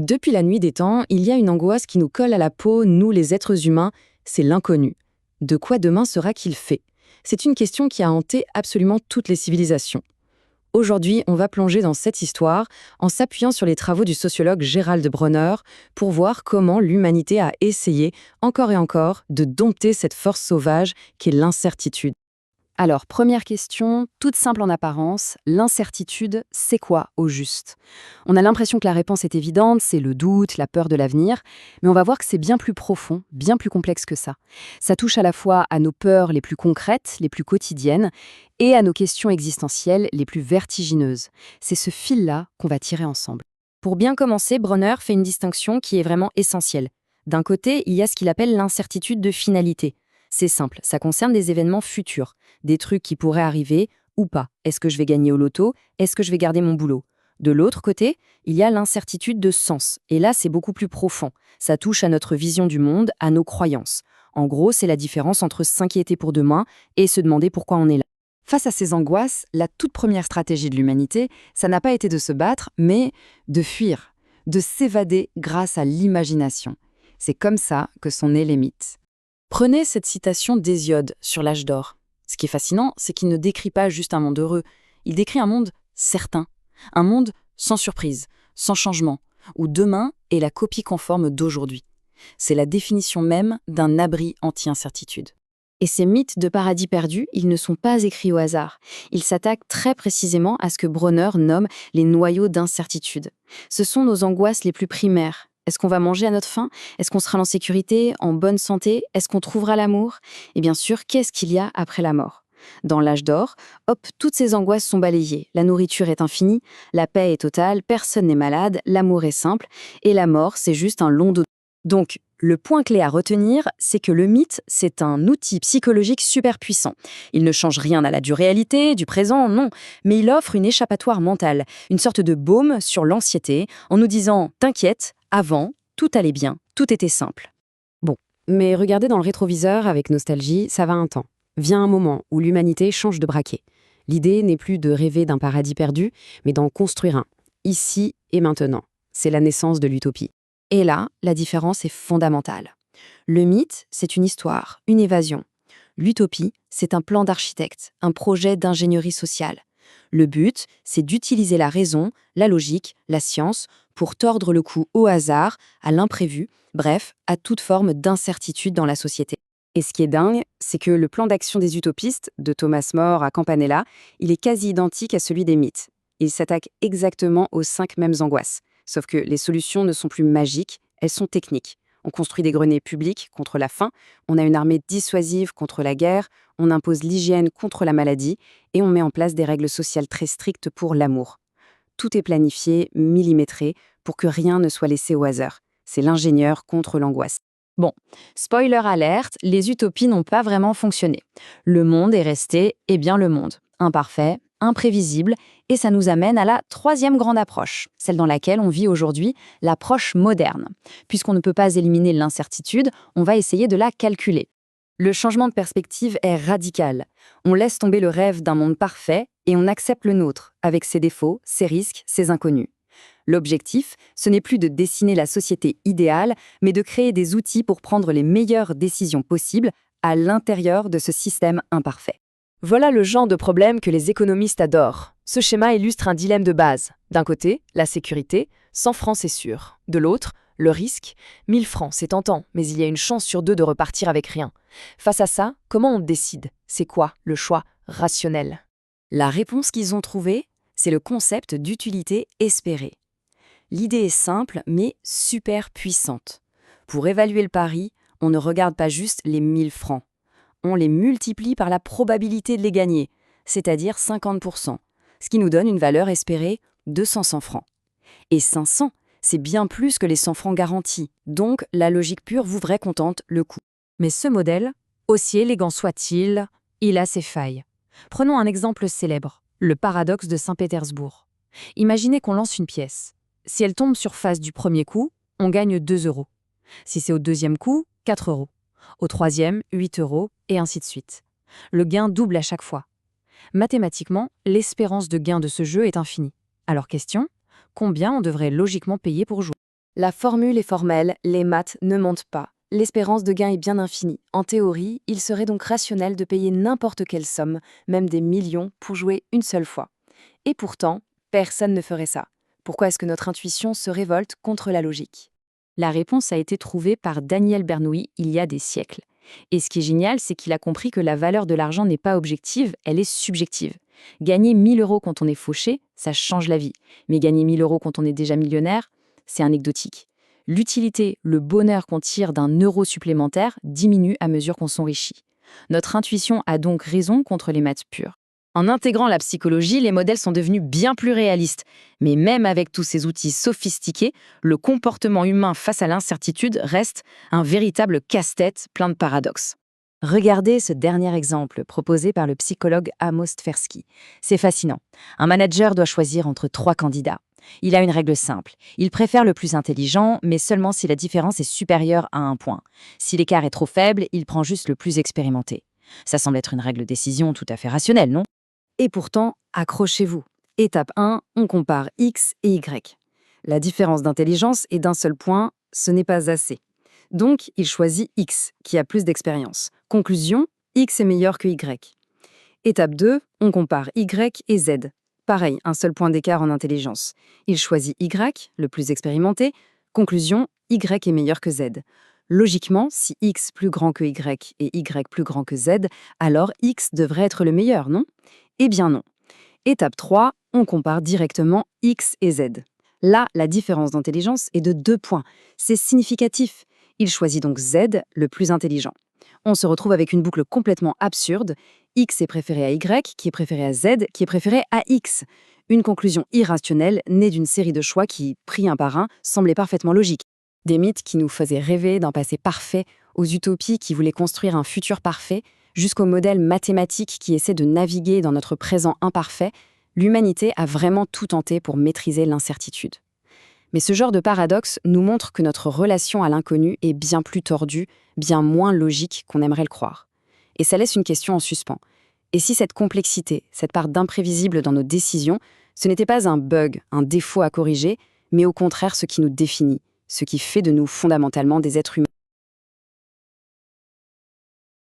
Depuis la nuit des temps, il y a une angoisse qui nous colle à la peau, nous les êtres humains, c'est l'inconnu. De quoi demain sera-t-il fait? C'est une question qui a hanté absolument toutes les civilisations. Aujourd'hui, on va plonger dans cette histoire en s'appuyant sur les travaux du sociologue Gérald Bronner pour voir comment l'humanité a essayé, encore et encore, de dompter cette force sauvage qu'est l'incertitude. Alors, première question, toute simple en apparence, l'incertitude, c'est quoi au juste? On a l'impression que la réponse est évidente, c'est le doute, la peur de l'avenir, mais on va voir que c'est bien plus profond, bien plus complexe que ça. Ça touche à la fois à nos peurs les plus concrètes, les plus quotidiennes, et à nos questions existentielles les plus vertigineuses. C'est ce fil-là qu'on va tirer ensemble. Pour bien commencer, Bronner fait une distinction qui est vraiment essentielle. D'un côté, il y a ce qu'il appelle l'incertitude de finalité. C'est simple, ça concerne des événements futurs, des trucs qui pourraient arriver ou pas. Est-ce que je vais gagner au loto? Est-ce que je vais garder mon boulot? De l'autre côté, il y a l'incertitude de sens. Et là, c'est beaucoup plus profond. Ça touche à notre vision du monde, à nos croyances. En gros, c'est la différence entre s'inquiéter pour demain et se demander pourquoi on est là. Face à ces angoisses, la toute première stratégie de l'humanité, ça n'a pas été de se battre, mais de fuir, de s'évader grâce à l'imagination. C'est comme ça que sont nés les mythes. Prenez cette citation d'Hésiode sur l'âge d'or. Ce qui est fascinant, c'est qu'il ne décrit pas juste un monde heureux, il décrit un monde certain, un monde sans surprise, sans changement, où demain est la copie conforme d'aujourd'hui. C'est la définition même d'un abri anti-incertitude. Et ces mythes de paradis perdus, ils ne sont pas écrits au hasard. Ils s'attaquent très précisément à ce que Bronner nomme les noyaux d'incertitude. Ce sont nos angoisses les plus primaires. Est-ce qu'on va manger à notre faim? Est-ce qu'on sera en sécurité, en bonne santé? Est-ce qu'on trouvera l'amour? Et bien sûr, qu'est-ce qu'il y a après la mort? Dans l'âge d'or, hop, toutes ces angoisses sont balayées. La nourriture est infinie, la paix est totale, personne n'est malade, l'amour est simple, et la mort, c'est juste un long dodo. Donc, le point clé à retenir, c'est que le mythe, c'est un outil psychologique super puissant. Il ne change rien à la dure réalité, du présent, non, mais il offre une échappatoire mentale, une sorte de baume sur l'anxiété, en nous disant « T'inquiète, avant, tout allait bien, tout était simple ». Bon, mais regarder dans le rétroviseur avec nostalgie, ça va un temps. Vient un moment où l'humanité change de braquet. L'idée n'est plus de rêver d'un paradis perdu, mais d'en construire un, ici et maintenant. C'est la naissance de l'utopie. Et là, la différence est fondamentale. Le mythe, c'est une histoire, une évasion. L'utopie, c'est un plan d'architecte, un projet d'ingénierie sociale. Le but, c'est d'utiliser la raison, la logique, la science pour tordre le cou au hasard, à l'imprévu, bref, à toute forme d'incertitude dans la société. Et ce qui est dingue, c'est que le plan d'action des utopistes, de Thomas More à Campanella, il est quasi identique à celui des mythes. Il s'attaque exactement aux 5 mêmes angoisses. Sauf que les solutions ne sont plus magiques, elles sont techniques. On construit des greniers publics contre la faim, on a une armée dissuasive contre la guerre, on impose l'hygiène contre la maladie et on met en place des règles sociales très strictes pour l'amour. Tout est planifié, millimétré, pour que rien ne soit laissé au hasard. C'est l'ingénieur contre l'angoisse. Bon, spoiler alerte, les utopies n'ont pas vraiment fonctionné. Le monde est resté, eh bien le monde. Imparfait, imprévisible, et ça nous amène à la 3e grande approche, celle dans laquelle on vit aujourd'hui, l'approche moderne. Puisqu'on ne peut pas éliminer l'incertitude, on va essayer de la calculer. Le changement de perspective est radical. On laisse tomber le rêve d'un monde parfait et on accepte le nôtre, avec ses défauts, ses risques, ses inconnus. L'objectif, ce n'est plus de dessiner la société idéale, mais de créer des outils pour prendre les meilleures décisions possibles à l'intérieur de ce système imparfait. Voilà le genre de problème que les économistes adorent. Ce schéma illustre un dilemme de base. D'un côté, la sécurité, 100 francs c'est sûr. De l'autre, le risque, 1000 francs c'est tentant, mais il y a une chance sur 2 de repartir avec rien. Face à ça, comment on décide? C'est quoi le choix rationnel? La réponse qu'ils ont trouvée, c'est le concept d'utilité espérée. L'idée est simple, mais super puissante. Pour évaluer le pari, on ne regarde pas juste les 1000 francs. On les multiplie par la probabilité de les gagner, c'est-à-dire 50%, ce qui nous donne une valeur espérée de 500 francs. Et 500, c'est bien plus que les 100 francs garantis, donc la logique pure vous récompensera le coût. Mais ce modèle, aussi élégant soit-il, il a ses failles. Prenons un exemple célèbre, le paradoxe de Saint-Pétersbourg. Imaginez qu'on lance une pièce. Si elle tombe sur face du premier coup, on gagne 2 euros. Si c'est au deuxième coup, 4 euros. Au troisième, 8 euros, et ainsi de suite. Le gain double à chaque fois. Mathématiquement, l'espérance de gain de ce jeu est infinie. Alors question, combien on devrait logiquement payer pour jouer? La formule est formelle, les maths ne mentent pas. L'espérance de gain est bien infinie. En théorie, il serait donc rationnel de payer n'importe quelle somme, même des millions, pour jouer une seule fois. Et pourtant, personne ne ferait ça. Pourquoi est-ce que notre intuition se révolte contre la logique? La réponse a été trouvée par Daniel Bernoulli il y a des siècles. Et ce qui est génial, c'est qu'il a compris que la valeur de l'argent n'est pas objective, elle est subjective. Gagner 1 000 € quand on est fauché, ça change la vie. Mais gagner 1 000 € quand on est déjà millionnaire, c'est anecdotique. L'utilité, le bonheur qu'on tire d'un euro supplémentaire diminue à mesure qu'on s'enrichit. Notre intuition a donc raison contre les maths pures. En intégrant la psychologie, les modèles sont devenus bien plus réalistes. Mais même avec tous ces outils sophistiqués, le comportement humain face à l'incertitude reste un véritable casse-tête plein de paradoxes. Regardez ce dernier exemple proposé par le psychologue Amos Tversky. C'est fascinant. Un manager doit choisir entre 3 candidats. Il a une règle simple. Il préfère le plus intelligent, mais seulement si la différence est supérieure à 1 point. Si l'écart est trop faible, il prend juste le plus expérimenté. Ça semble être une règle de décision tout à fait rationnelle, non ? Et pourtant, accrochez-vous. Étape 1, on compare X et Y. La différence d'intelligence est d'1 seul point, ce n'est pas assez. Donc, il choisit X, qui a plus d'expérience. Conclusion, X est meilleur que Y. Étape 2, on compare Y et Z. Pareil, 1 seul point d'écart en intelligence. Il choisit Y, le plus expérimenté. Conclusion, Y est meilleur que Z. Logiquement, si X plus grand que Y et Y plus grand que Z, alors X devrait être le meilleur, non ? Eh bien non. Étape 3, on compare directement X et Z. Là, la différence d'intelligence est de 2 points. C'est significatif. Il choisit donc Z, le plus intelligent. On se retrouve avec une boucle complètement absurde. X est préféré à Y, qui est préféré à Z, qui est préféré à X. Une conclusion irrationnelle née d'une série de choix qui, pris un par un, semblaient parfaitement logiques. Des mythes qui nous faisaient rêver d'un passé parfait, aux utopies qui voulaient construire un futur parfait, jusqu'aux modèles mathématiques qui essaient de naviguer dans notre présent imparfait, l'humanité a vraiment tout tenté pour maîtriser l'incertitude. Mais ce genre de paradoxe nous montre que notre relation à l'inconnu est bien plus tordue, bien moins logique qu'on aimerait le croire. Et ça laisse une question en suspens. Et si cette complexité, cette part d'imprévisible dans nos décisions, ce n'était pas un bug, un défaut à corriger, mais au contraire ce qui nous définit, ce qui fait de nous fondamentalement des êtres humains